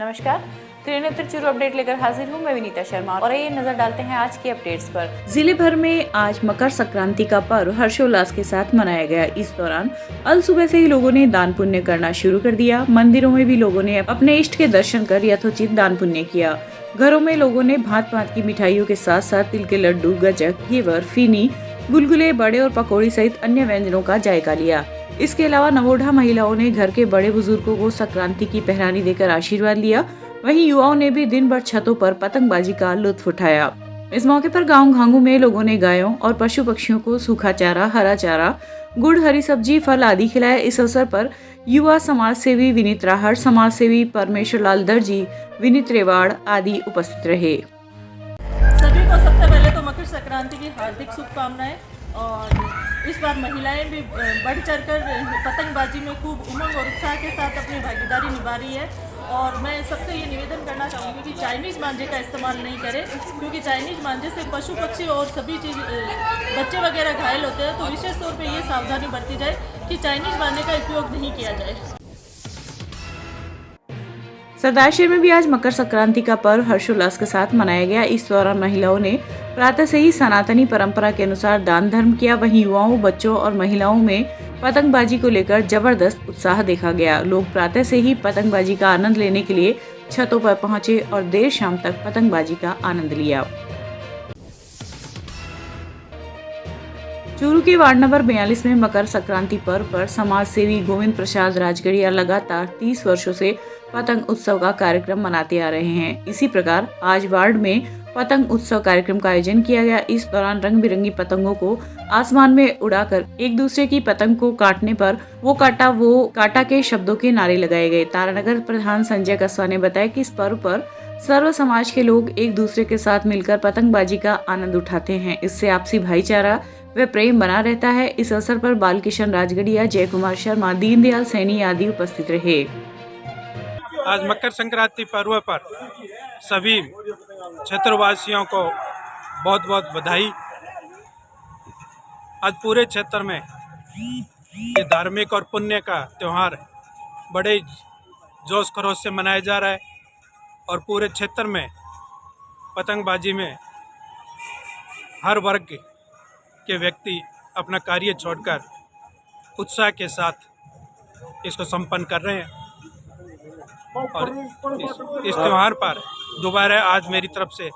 नमस्कार, त्रिनेत्र चूरू अपडेट लेकर हाजिर हूँ मैं विनीता शर्मा और आइए नजर डालते हैं आज की अपडेट्स पर। जिले भर में आज मकर संक्रांति का पर्व हर्षोल्लास के साथ मनाया गया। इस दौरान अल सुबह से ही लोगों ने दान पुण्य करना शुरू कर दिया। मंदिरों में भी लोगों ने अपने इष्ट के दर्शन कर यथोचित दान पुण्य किया। घरों में लोगों ने भांत भांत की मिठाइयों के साथ साथ तिल के लड्डू, गज्जक, घेवर, फीनी, गुलगुले, बड़े और पकौड़ी सहित अन्य व्यंजनों का जायका लिया। इसके अलावा नवोढ़ा महिलाओं ने घर के बड़े बुजुर्गों को संक्रांति की पहरानी देकर आशीर्वाद लिया। वहीं युवाओं ने भी दिन भर छतों पर पतंगबाजी का लुत्फ उठाया। इस मौके पर गांव घांगू में लोगों ने गायों और पशु पक्षियों को सूखा चारा, हरा चारा, गुड़, हरी सब्जी, फल आदि खिलाया। इस अवसर पर युवा समाज सेवी विनीत राहड़, समाज सेवी परमेश्वर लाल दर्जी, विनीत रेवाड़ आदि उपस्थित रहे। सभी को सबसे पहले तो मकर संक्रांति की हार्दिक शुभकामनाएं। और इस बार महिलाएं भी बढ़ चढ़कर पतंगबाजी में खूब उमंग और उत्साह के साथ अपनी भागीदारी निभा रही है। और मैं सबसे ये निवेदन करना चाहूँगी कि चाइनीज़ मांझे का इस्तेमाल नहीं करें, क्योंकि चाइनीज़ मांझे से पशु पक्षी और सभी चीज़ बच्चे वगैरह घायल होते हैं। तो विशेष तौर पे ये सावधानी बरती जाए कि चाइनीज़ मांझे का उपयोग नहीं किया जाए। सरदारशहर में भी आज मकर संक्रांति का पर्व हर्षोल्लास के साथ मनाया गया। इस दौरान महिलाओं ने प्रातः से ही सनातनी परंपरा के अनुसार दान धर्म किया। वहीं युवाओं, बच्चों और महिलाओं में पतंगबाजी को लेकर जबरदस्त उत्साह देखा गया। लोग प्रातः से ही पतंगबाजी का आनंद लेने के लिए छतों पर पहुंचे और देर शाम तक पतंगबाजी का आनंद लिया। चूरू के वार्ड नंबर 42 में मकर संक्रांति पर्व पर समाज सेवी गोविंद प्रसाद राजगढ़िया लगातार 30 वर्षों से पतंग उत्सव का कार्यक्रम मनाते आ रहे हैं। इसी प्रकार आज वार्ड में पतंग उत्सव कार्यक्रम का आयोजन किया गया। इस दौरान रंग बिरंगी पतंगों को आसमान में उड़ाकर एक दूसरे की पतंग को काटने पर वो काटा के शब्दों के नारे लगाए गए। तारानगर प्रधान संजय कसवा ने बताया कि इस पर्व पर सर्व समाज के लोग एक दूसरे के साथ मिलकर पतंगबाजी का आनंद उठाते हैं। इससे आपसी भाईचारा व प्रेम बना रहता है। इस अवसर पर बालकिशन राजगढ़िया, जय कुमार शर्मा, दीनदयाल सैनी आदि उपस्थित रहे। आज मकर संक्रांति पर्व पर सभी क्षेत्रवासियों को बहुत बहुत बधाई। आज पूरे क्षेत्र में ये धार्मिक और पुण्य का त्यौहार बड़े जोश खरोश से मनाया जा रहा है और पूरे क्षेत्र में पतंगबाजी में हर वर्ग के व्यक्ति अपना कार्य छोड़कर उत्साह के साथ इसको संपन्न कर रहे हैं। और इस त्यौहार पर दोबारा आज मेरी तरफ से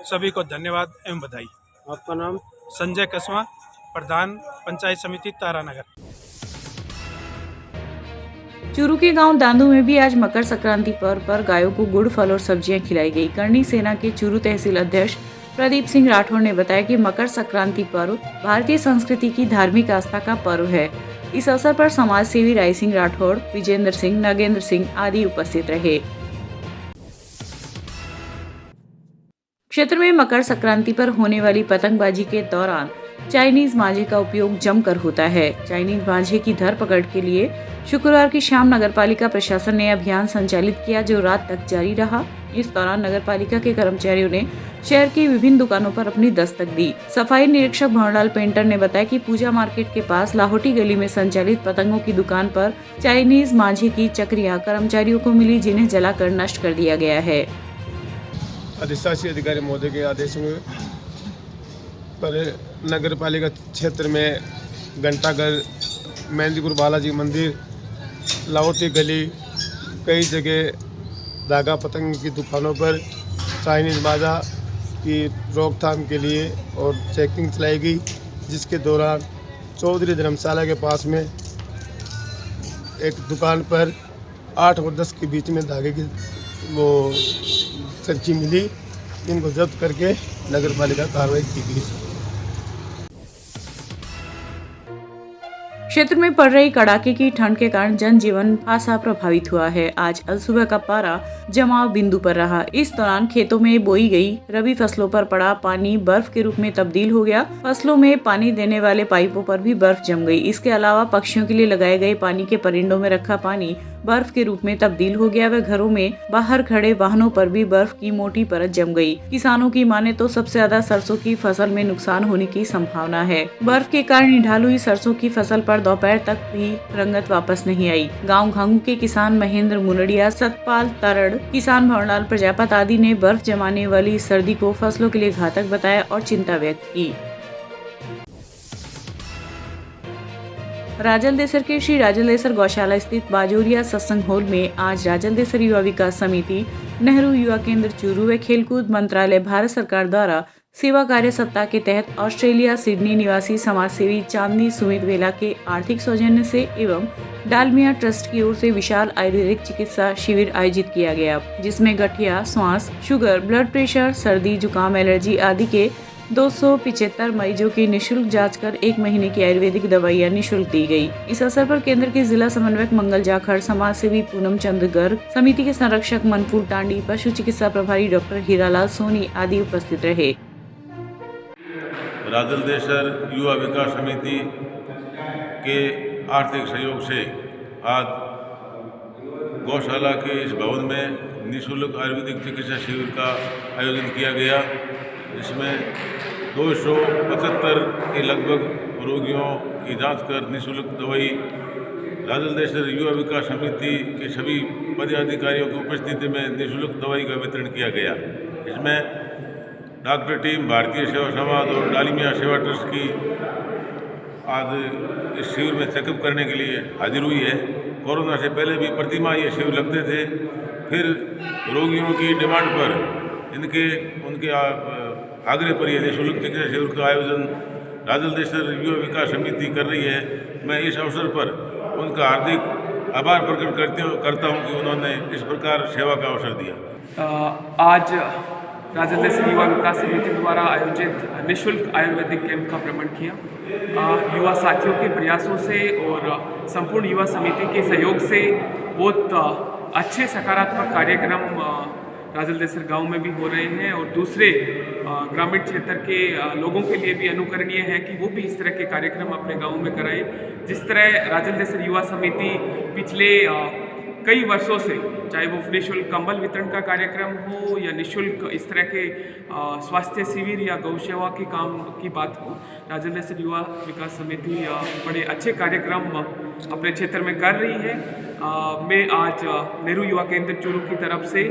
सभी को धन्यवाद एवं बधाई। आपका नाम? संजय कसवा, प्रधान पंचायत समिति तारानगर। चूरू के गांव दांदू में भी आज मकर संक्रांति पर्व पर गायों को गुड़, फल और सब्जियां खिलाई गई। करणी सेना के चूरू तहसील अध्यक्ष प्रदीप सिंह राठौड़ ने बताया कि मकर संक्रांति पर्व भारतीय संस्कृति की धार्मिक आस्था का पर्व है। इस अवसर पर समाज सेवी राय सिंह राठौड़, विजेंद्र सिंह, नागेंद्र सिंह आदि उपस्थित रहे। क्षेत्र में मकर संक्रांति पर होने वाली पतंगबाजी के दौरान चाइनीज मांझे का उपयोग जमकर होता है। चाइनीज मांझे की धरपकड़ के लिए शुक्रवार की शाम नगरपालिका प्रशासन ने अभियान संचालित किया, जो रात तक जारी रहा। इस दौरान नगरपालिका के कर्मचारियों ने शहर की विभिन्न दुकानों पर अपनी दस्तक दी। सफाई निरीक्षक भंवरलाल पेंटर ने बताया कि पूजा मार्केट के पास लाहौटी गली में संचालित पतंगों की दुकान पर चाइनीज मांझे की चक्रियां कर्मचारियों को मिली, जिन्हें जलाकर नष्ट कर दिया गया है। अधिशासी अधिकारी महोदय के आदेश में पर नगर पालिका क्षेत्र में घंटाघर, मेहंदीपुर बालाजी मंदिर, लाहौटी गली, कई जगह धागा पतंग की दुकानों पर चाइनीज मांझा की रोकथाम के लिए और चेकिंग चलाई गई, जिसके दौरान चौधरी धर्मशाला के पास में एक दुकान पर 8 और 10 के बीच में धागे की वो चर्ची मिली, इनको जब्त करके नगर पालिका कार्रवाई की गई। क्षेत्र में पड़ रही कड़ाके की ठंड के कारण जनजीवन खासा प्रभावित हुआ है। आज अल सुबह का पारा जमाव बिंदु पर रहा। इस दौरान खेतों में बोई गई रबी फसलों पर पड़ा पानी बर्फ के रूप में तब्दील हो गया। फसलों में पानी देने वाले पाइपों पर भी बर्फ जम गई। इसके अलावा पक्षियों के लिए लगाए गए पानी के परिंडों में रखा पानी बर्फ के रूप में तब्दील हो गया व घरों में बाहर खड़े वाहनों पर भी बर्फ की मोटी परत जम गई। किसानों की माने तो सबसे ज्यादा सरसों की फसल में नुकसान होने की संभावना है। बर्फ के कारण निढाल हुई सरसों की फसल पर दोपहर तक भी रंगत वापस नहीं आई। गांव घांगू के किसान महेंद्र मुनड़िया, सतपाल तरड़, किसान भवरलाल प्रजापत आदि ने बर्फ जमाने वाली इस सर्दी को फसलों के लिए घातक बताया और चिंता व्यक्त की। राजलदेसर के श्री राजलदेसर गौशाला स्थित बाजोरिया सत्संग हॉल में आज राजलदेसर युवा विकास समिति, नेहरू युवा केंद्र चूरू व खेलकूद मंत्रालय भारत सरकार द्वारा सेवा कार्य सप्ताह के तहत ऑस्ट्रेलिया सिडनी निवासी समाजसेवी चांदनी सुमित वेला के आर्थिक सौजन्य से एवं डालमिया ट्रस्ट की ओर से विशाल आयुर्वेदिक चिकित्सा शिविर आयोजित किया गया, जिसमें गठिया, श्वास, शुगर, ब्लड प्रेशर, सर्दी, जुकाम, एलर्जी आदि के 275 मरीजों की निशुल्क जांच कर 1 महीने की आयुर्वेदिक दवाइयां निशुल्क दी गई। इस अवसर पर केंद्र के जिला समन्वयक मंगल जाखड़, समाज सेवी पूनम चंद्र गर्ग, समिति के संरक्षक मनफूल टांडी, पशु चिकित्सा प्रभारी डॉक्टर हीरालाल सोनी आदि उपस्थित रहे। राजलदेसर युवा विकास समिति के आर्थिक सहयोग से आज गौशाला के इस भवन में निःशुल्क आयुर्वेदिक चिकित्सा शिविर का आयोजन किया गया, जिसमें 275 के लगभग रोगियों की जांच कर निःशुल्क दवाई राजलदेसर युवा विकास समिति के सभी पदाधिकारियों की उपस्थिति में निःशुल्क दवाई का वितरण किया गया। इसमें डॉक्टर टीम भारतीय सेवा समाज और डालमिया सेवा ट्रस्ट की आज इस शिविर में चेकअप करने के लिए हाजिर हुई है। कोरोना से पहले भी प्रतिमाह ये शिविर लगते थे, फिर रोगियों की डिमांड पर उनके आग्रह पर यह निःशुल्क चिकित्सा शिविर का आयोजन राजलदेसर युवा विकास समिति कर रही है। मैं इस अवसर पर उनका हार्दिक आभार प्रकट करता हूं कि उन्होंने इस प्रकार सेवा का अवसर दिया। आज राजलदेसर युवा विकास समिति द्वारा आयोजित निःशुल्क आयुर्वेदिक कैंप का भ्रमण किया। युवा साथियों के प्रयासों से और संपूर्ण युवा समिति के सहयोग से बहुत अच्छे सकारात्मक कार्यक्रम राजलदेसर गांव में भी हो रहे हैं और दूसरे ग्रामीण क्षेत्र के लोगों के लिए भी अनुकरणीय है कि वो भी इस तरह के कार्यक्रम अपने गांव में कराएं। जिस तरह राजलदेसर युवा समिति पिछले कई वर्षों से, चाहे वो निःशुल्क कंबल वितरण का कार्यक्रम हो या निःशुल्क इस तरह के स्वास्थ्य शिविर या गौ सेवा के काम की बात हो, राजलदेसर युवा विकास समिति बड़े अच्छे कार्यक्रम अपने क्षेत्र में कर रही है। मैं आज नेहरू युवा केंद्र चूरू की तरफ से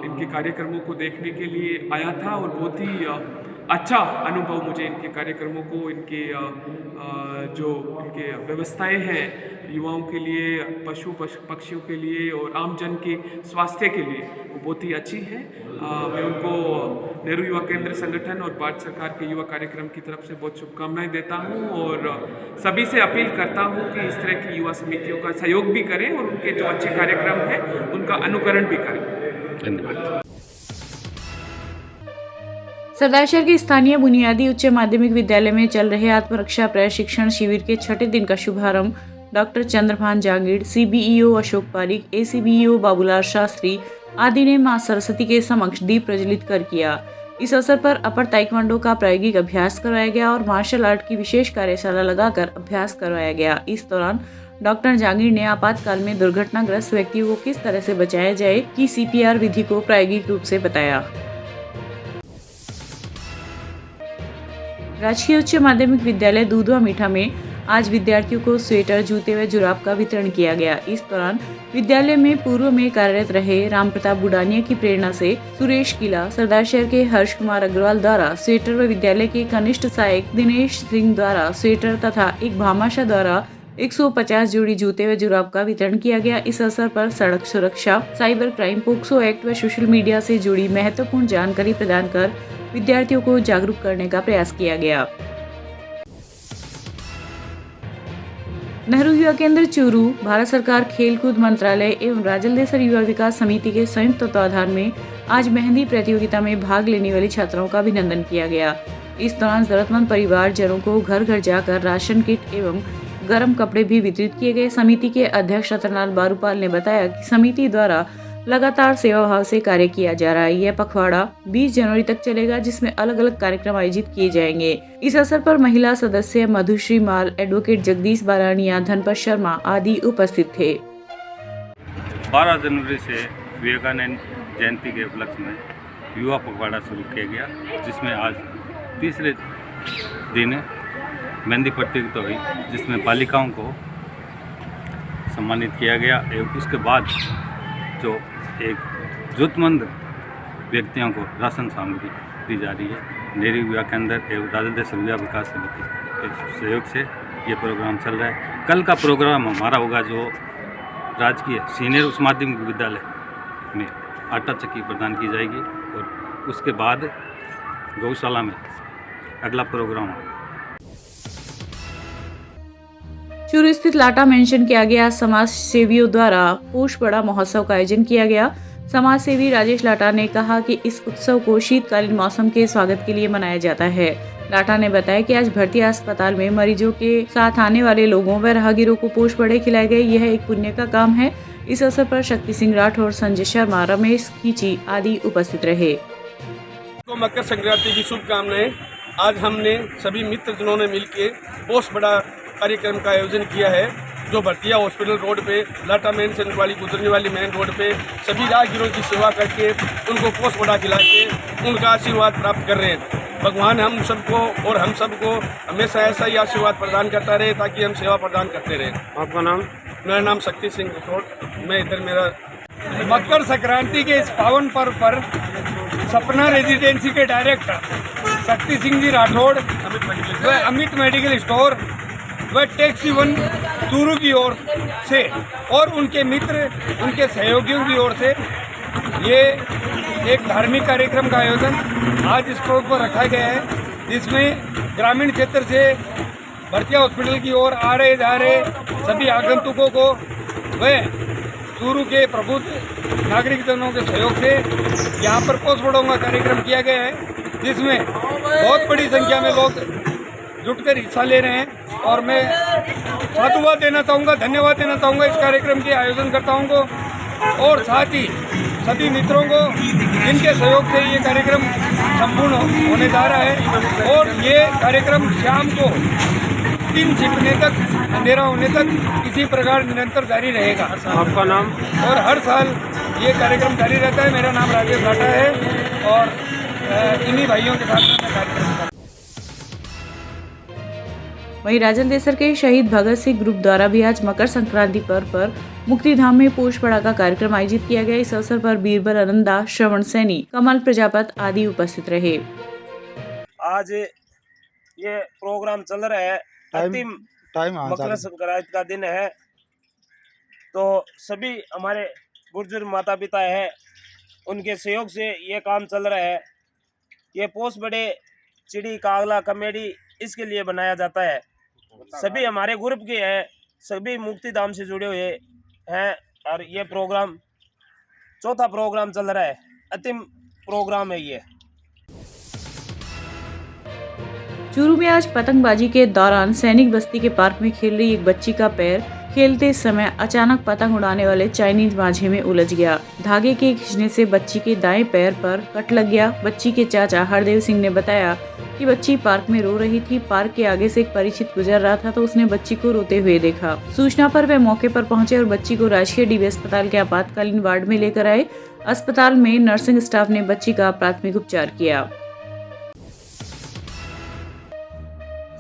इनके कार्यक्रमों को देखने के लिए आया था और बहुत ही अच्छा अनुभव मुझे इनके कार्यक्रमों को, इनके जो इनके व्यवस्थाएं हैं युवाओं के लिए, पशु पक्षियों के लिए और आमजन के स्वास्थ्य के लिए, वो बहुत ही अच्छी है। मैं उनको नेहरू युवा केंद्र संगठन और भारत सरकार के युवा कार्यक्रम की तरफ से बहुत शुभकामनाएं देता हूं और सभी से अपील करता हूं कि इस तरह की युवा समितियों का सहयोग भी करें और उनके जो अच्छे कार्यक्रम हैं उनका अनुकरण भी करें। धन्यवाद। सरदारशहर के स्थानीय बुनियादी उच्च माध्यमिक विद्यालय में चल रहे आत्मरक्षा प्रशिक्षण शिविर के 6ठे दिन का शुभारंभ doctor Chandrabhan Jangid, CBEO Ashok Pareek, ACBEO Babulal Shastri आदि ने मां सरस्वती के समक्ष दीप प्रज्वलित कर किया। इस अवसर पर अपर ताइक्वांडो का प्रायोगिक अभ्यास करवाया गया और मार्शल आर्ट की विशेष कार्यशाला लगाकर अभ्यास करवाया गया। इस दौरान डॉक्टर जांगीड़ ने आपातकाल में दुर्घटनाग्रस्त व्यक्तियों को किस तरह से बचाया जाए की CPR विधि को प्रायोगिक रूप से बताया। राजकीय उच्च माध्यमिक विद्यालय दूधवा मीठा में आज विद्यार्थियों को स्वेटर, जूते व जुराब का वितरण किया गया। इस दौरान विद्यालय में पूर्व में कार्यरत रहे राम प्रताप बुडानिया की प्रेरणा से सुरेश किला, सरदारशहर के हर्ष कुमार अग्रवाल द्वारा स्वेटर व विद्यालय के कनिष्ठ सहायक दिनेश सिंह द्वारा स्वेटर तथा एक भामाशाह द्वारा 150 जोड़ी जूते व जुराब का वितरण किया गया। इस अवसर पर सड़क सुरक्षा, साइबर क्राइम, पोक्सो एक्ट व सोशल मीडिया से जुड़ी महत्वपूर्ण जानकारी प्रदान कर विद्यार्थियों को जागरूक करने का प्रयास किया गया। नेहरू युवा केंद्र चूरू, भारत सरकार खेलकूद मंत्रालय एवं राजलदेसर युवा विकास समिति के संयुक्त तत्वाधान में आज मेहंदी प्रतियोगिता में भाग लेने वाली छात्राओं का अभिनंदन किया गया। इस दौरान जरूरतमंद परिवारजनों को घर घर जाकर राशन किट एवं गर्म कपड़े भी वितरित किए गए। समिति के अध्यक्ष रतनलाल बारूपाल ने बताया कि समिति द्वारा लगातार सेवा भाव से कार्य किया जा रहा है। यह पखवाड़ा 20 जनवरी तक चलेगा, जिसमें अलग अलग कार्यक्रम आयोजित किए जाएंगे। इस अवसर पर महिला सदस्य मधुश्री माल, एडवोकेट जगदीश बारानिया, धनपत शर्मा आदि उपस्थित थे। 12 जनवरी से विवेकानंद जयंती के उपलक्ष्य में युवा पखवाड़ा शुरू किया गया, जिसमें आज तीसरे दिन मेहंदी प्रतियोगिता हुई, जिसमें बालिकाओं को सम्मानित किया गया एवं उसके बाद जो एक जरूरतमंद व्यक्तियों को राशन सामग्री दी जा रही है। डेयरी विभाग के अंदर एवं राजदेश विकास समिति के सहयोग से ये प्रोग्राम चल रहा है। कल का प्रोग्राम हमारा होगा जो राजकीय सीनियर उच्च माध्यमिक विद्यालय में आटा चक्की प्रदान की जाएगी और उसके बाद गौशाला में अगला प्रोग्राम होगा। चूरू स्थित लाटा मेंशन के आगे आज समाज सेवियों द्वारा पोष बड़ा महोत्सव का आयोजन किया गया। समाज सेवी राजेश लाटा ने कहा कि इस उत्सव को शीतकालीन मौसम के स्वागत के लिए मनाया जाता है। लाटा ने बताया कि आज भर्ती अस्पताल में मरीजों के साथ आने वाले लोगों व राहगीरों को पोष बड़े खिलाए गए। यह एक पुण्य का काम है। इस अवसर पर शक्ति सिंह राठौर, संजय शर्मा, रमेश खींची आदि उपस्थित रहे। को मकर संक्रांति की शुभकामनाएं। आज हमने सभी मित्रजनों ने मिलकर पोष बड़ा कार्यक्रम का आयोजन किया है, जो भरतिया हॉस्पिटल रोड पे लाटा मेंशन वाली गुजरने वाली मेन रोड पे सभी राहगीरों की सेवा करके उनको पोष बड़ा खिला के उनका आशीर्वाद प्राप्त कर रहे हैं। भगवान हम सबको और हम सबको हमेशा ऐसा ही आशीर्वाद प्रदान करता रहे ताकि हम सेवा प्रदान करते रहे। आपका नाम? मेरा नाम शक्ति सिंह राठौर। मैं इधर मेरा मकर संक्रांति के इस पावन पर्व पर सपना रेजिडेंसी के डायरेक्टर शक्ति सिंह जी राठौड़ व अमित मेडिकल स्टोर व टैक्सी वन चूरू की ओर से और उनके मित्र, उनके सहयोगियों की ओर से ये एक धार्मिक कार्यक्रम का आयोजन आज इस प्रोग्राम पर रखा गया है, जिसमें ग्रामीण क्षेत्र से भरतिया हॉस्पिटल की ओर आ रहे जा रहे सभी आगंतुकों को व चूरू के प्रबुद्ध नागरिकजनों के सहयोग से यहाँ पर पोष बड़ों का कार्यक्रम किया गया है, जिसमें बहुत बड़ी संख्या में लोग जुटकर हिस्सा ले रहे हैं। और मैं साधुवाद देना चाहूँगा, धन्यवाद देना चाहूँगा इस कार्यक्रम के आयोजनकर्ताओं को और साथ ही सभी मित्रों को, जिनके सहयोग से ये कार्यक्रम संपूर्ण होने जा रहा है। और ये कार्यक्रम शाम को 3 छिपने तक, अंधेरा होने तक इसी प्रकार निरंतर जारी रहेगा। आपका नाम? और हर साल ये कार्यक्रम जारी रहता है। मेरा नाम राजेश लाटा है और इन्हीं भाइयों के साथ मैं कार्यक्रम करता हूं। वहीं राजन देसर के शहीद भगत सिंह ग्रुप द्वारा भी आज मकर संक्रांति पर्व पर मुक्तिधाम में पोष बड़ा का कार्यक्रम आयोजित किया गया। इस अवसर पर बीरबल आनंदा, श्रवण सैनी, कमल प्रजापत आदि उपस्थित रहे। आज ये प्रोग्राम चल रहा है, अंतिम मकर संक्रांति का दिन है, तो सभी हमारे बुजुर्ग माता पिता है, उनके सहयोग से ये काम चल रहा है। ये पोष बड़े चिड़ी कागला कमेडी इसके लिए बनाया जाता है। सभी हमारे ग्रुप के हैं, सभी मुक्तिधाम से जुड़े हुए हैं और ये प्रोग्राम 4था प्रोग्राम चल रहा है, अंतिम प्रोग्राम है ये। चूरू में आज पतंगबाजी के दौरान सैनिक बस्ती के पार्क में खेल रही एक बच्ची का पैर खेलते समय अचानक पतंग उड़ाने वाले चाइनीज मांझे में उलझ गया। धागे के खींचने से बच्ची के दाएं पैर पर कट लग गया। बच्ची के चाचा हरदेव सिंह ने बताया कि बच्ची पार्क में रो रही थी। पार्क के आगे से एक परिचित गुजर रहा था तो उसने बच्ची को रोते हुए देखा। सूचना पर वे मौके पर पहुंचे और बच्ची को राजकीय डीबी अस्पताल के आपातकालीन वार्ड में लेकर आए। अस्पताल में नर्सिंग स्टाफ ने बच्ची का प्राथमिक उपचार किया।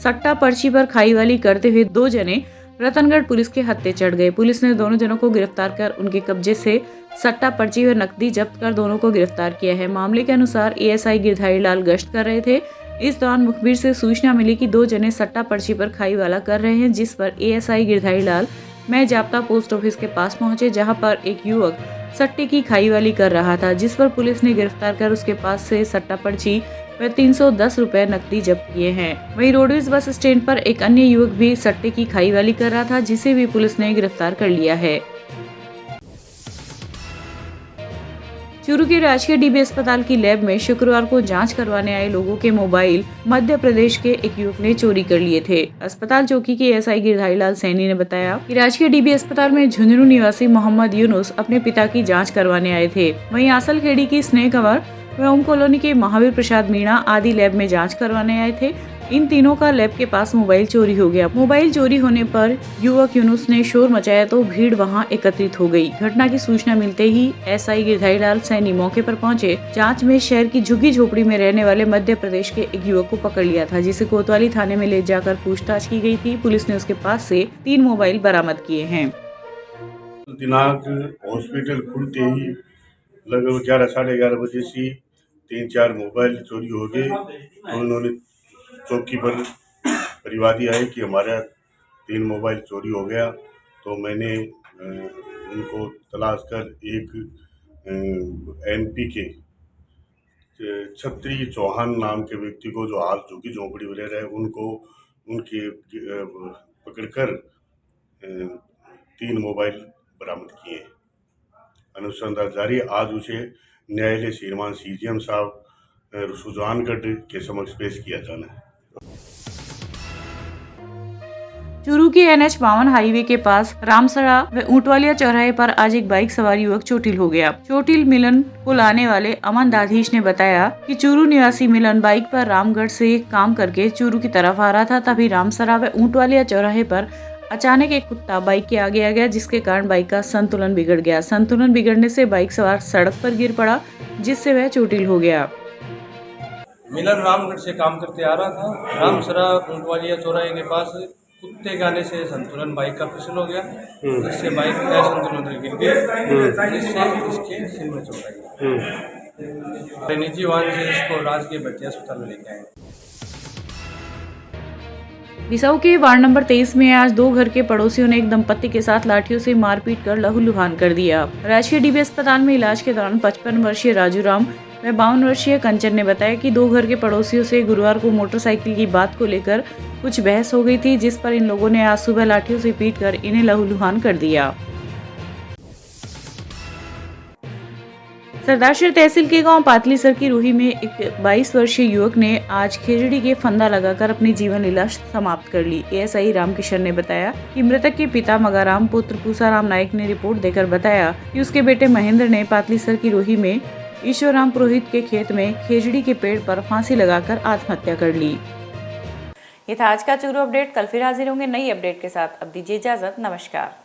सट्टा पर्ची पर खाईवाली करते हुए 2 जने रतनगढ़ पुलिस के हत्थे चढ़ गए। पुलिस ने दोनों जनों को गिरफ्तार कर उनके कब्जे से सट्टा पर्ची व नकदी जब्त कर दोनों को गिरफ्तार किया है। मामले के अनुसार एएसआई गिरधारी लाल गश्त कर रहे थे। इस दौरान मुखबिर से सूचना मिली कि 2 जने सट्टा पर्ची पर खाईवाला कर रहे हैं, जिस पर एएसआई गिरधारी लाल मैं जाप्ता पोस्ट ऑफिस के पास पहुंचे, जहां पर एक युवक सट्टे की खाईवाली कर रहा था, जिस पर पुलिस ने गिरफ्तार कर उसके पास से सट्टा पर्ची व 310 रुपए नकदी जब्त किए हैं। वहीं रोडवेज बस स्टैंड पर एक अन्य युवक भी सट्टे की खाईवाली कर रहा था, जिसे भी पुलिस ने गिरफ्तार कर लिया है। चूरू के राजकीय डीबी अस्पताल की लैब में शुक्रवार को जांच करवाने आए लोगों के मोबाइल मध्य प्रदेश के एक युवक ने चोरी कर लिए थे। अस्पताल चौकी के एएसआई गिरधारी लाल सैनी ने बताया कि राजकीय डीबी अस्पताल में झुंझुनू निवासी मोहम्मद यूनुस अपने पिता की जांच करवाने आए थे। वहीं आसलखेड़ी की स्नेह कंवर व ओम कॉलोनी के महावीर प्रसाद मीणा आदि लैब में जांच करवाने आए थे। इन तीनों का लैब के पास मोबाइल चोरी हो गया। मोबाइल चोरी होने पर युवक यूनुस ने शोर मचाया तो भीड़ वहां एकत्रित हो गई। घटना की सूचना मिलते ही एसआई गिरधारीलाल सैनी मौके पर पहुंचे। जांच में शहर की झुग्गी झोपड़ी में रहने वाले मध्य प्रदेश के एक युवक को पकड़ लिया था, जिसे कोतवाली थाने में ले जाकर पूछताछ की गई थी। पुलिस ने उसके पास से 3 मोबाइल बरामद किए हैं। दिनांक हॉस्पिटल खुलते ही लगभग 11 साढ़े 11 बजे से 3-4 मोबाइल चोरी हो गए। तो उन्होंने चौकी पर परिवादी आए कि हमारा 3 मोबाइल चोरी हो गया। तो मैंने उनको तलाश कर एक एमपी के छत्री चौहान नाम के व्यक्ति को, जो हाल झुग्गी झोंपड़ी में रह रहे हैं, उनके पकड़कर 3 मोबाइल बरामद किए। अनुसंधान जारी। आज उसे न्यायालय श्रीमान सीजीएम साहब सुजानगढ़ के समक्ष पेश किया जाना है। चूरू के NH-52 हाईवे के पास रामसरा व ऊंटवालिया चौराहे पर आज एक बाइक सवार युवक चोटिल हो गया। चोटिल मिलन को लाने वाले अमन दाधीश ने बताया कि चूरू निवासी मिलन बाइक पर रामगढ़ से काम करके चूरू की तरफ आ रहा था। तभी रामसरा व ऊंटवालिया चौराहे पर अचानक एक कुत्ता बाइक के आगे आ गया, जिसके कारण बाइक का संतुलन बिगड़ गया। संतुलन बिगड़ने से बाइक सवार सड़क पर गिर पड़ा, जिससे वह चोटिल हो गया। मिलन रामगढ़ से काम करते आ रहा था। रामसरा ऊंटवालिया चौराहे के पास कुत्ते के आने से संतुलन बाइक का फिसल हो गया, जिससे बाइक असंतुलन गिर गई, जिससे इसके सिर में चोट आई। निजी वाहन से इसको राजकीय भर्ती अस्पताल में लेके आए। बिसाऊ के वार्ड नंबर 23 में आज 2 घर के पड़ोसियों ने एक दंपत्ति के साथ लाठियों से मारपीट कर लहूलुहान कर दिया। राजकीय डीबी अस्पताल में इलाज के दौरान 55 वर्षीय राजू राम व 52 वर्षीय कंचन ने बताया कि 2 घर के पड़ोसियों से गुरुवार को मोटरसाइकिल की बात को लेकर कुछ बहस हो गई थी, जिस पर इन लोगों ने आज सुबह लाठियों से पीटकर इन्हें लहूलुहान कर दिया। सरदारशहर तहसील के गांव पातलीसर की रूही में एक 22 वर्षीय युवक ने आज खेजड़ी के फंदा लगाकर अपनी जीवन लीला समाप्त कर ली। एएसआई रामकिशन ने बताया कि मृतक के पिता मगाराम पुत्र पूसाराम नायक ने रिपोर्ट देकर बताया कि उसके बेटे महेंद्र ने पातलीसर की रूही में ईश्वरराम पुरोहित के खेत में खेजड़ी के पेड़ पर फांसी लगाकर आत्महत्या कर ली। ये था आज का चूरू अपडेट। कल फिर हाजिर होंगे नई अपडेट के साथ। अब दीजिए इजाजत। नमस्कार।